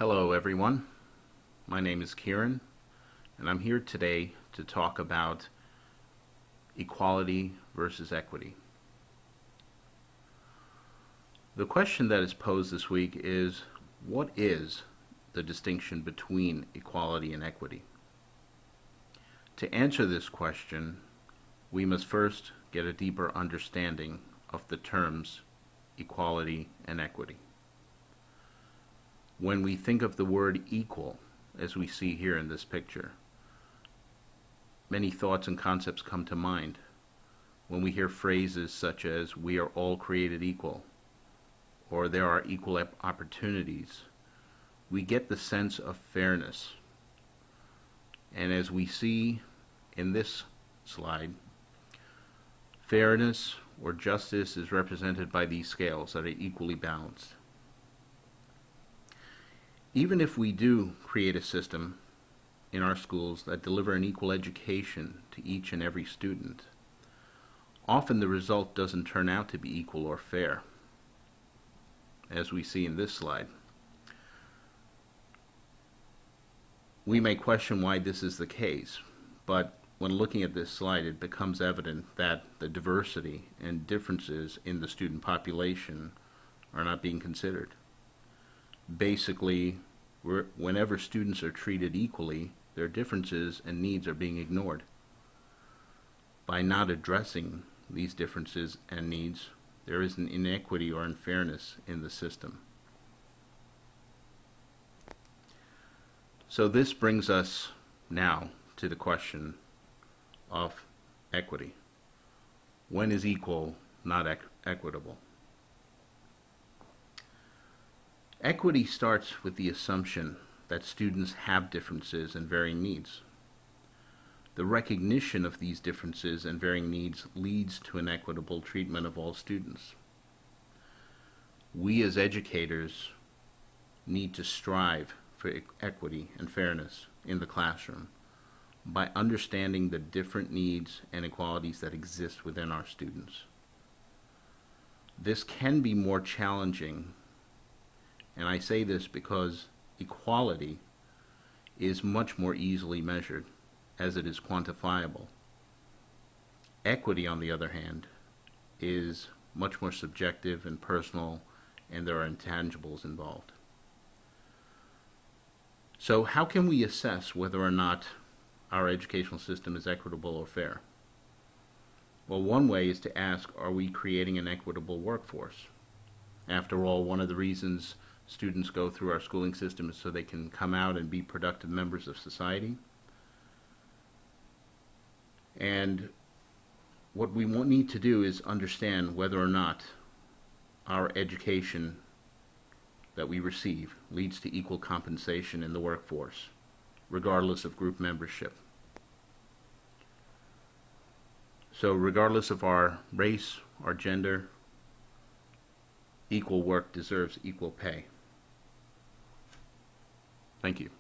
Hello everyone, my name is Kieran and I'm here today to talk about equality versus equity. The question that is posed this week is, what is the distinction between equality and equity? To answer this question, we must first get a deeper understanding of the terms equality and equity. When we think of the word equal, as we see here in this picture, many thoughts and concepts come to mind. When we hear phrases such as, we are all created equal, or there are equal opportunities, we get the sense of fairness. And as we see in this slide, fairness or justice is represented by these scales that are equally balanced. Even if we do create a system in our schools that deliver an equal education to each and every student, often the result doesn't turn out to be equal or fair, as we see in this slide. We may question why this is the case, but when looking at this slide, it becomes evident that the diversity and differences in the student population are not being considered. Basically, whenever students are treated equally, their differences and needs are being ignored. By not addressing these differences and needs, there is an inequity or unfairness in the system. So this brings us now to the question of equity. When is equal not equitable? Equity starts with the assumption that students have differences and varying needs. The recognition of these differences and varying needs leads to an equitable treatment of all students. We as educators need to strive for equity and fairness in the classroom by understanding the different needs and equalities that exist within our students. This can be more challenging, and I say this because equality is much more easily measured as it is quantifiable. Equity, on the other hand, is much more subjective and personal, and there are intangibles involved. So how can we assess whether or not our educational system is equitable or fair? Well, one way is to ask, are we creating an equitable workforce? After all, one of the reasons students go through our schooling system is so they can come out and be productive members of society. And what we need to do is understand whether or not our education that we receive leads to equal compensation in the workforce, regardless of group membership. So regardless of our race, our gender, equal work deserves equal pay. Thank you.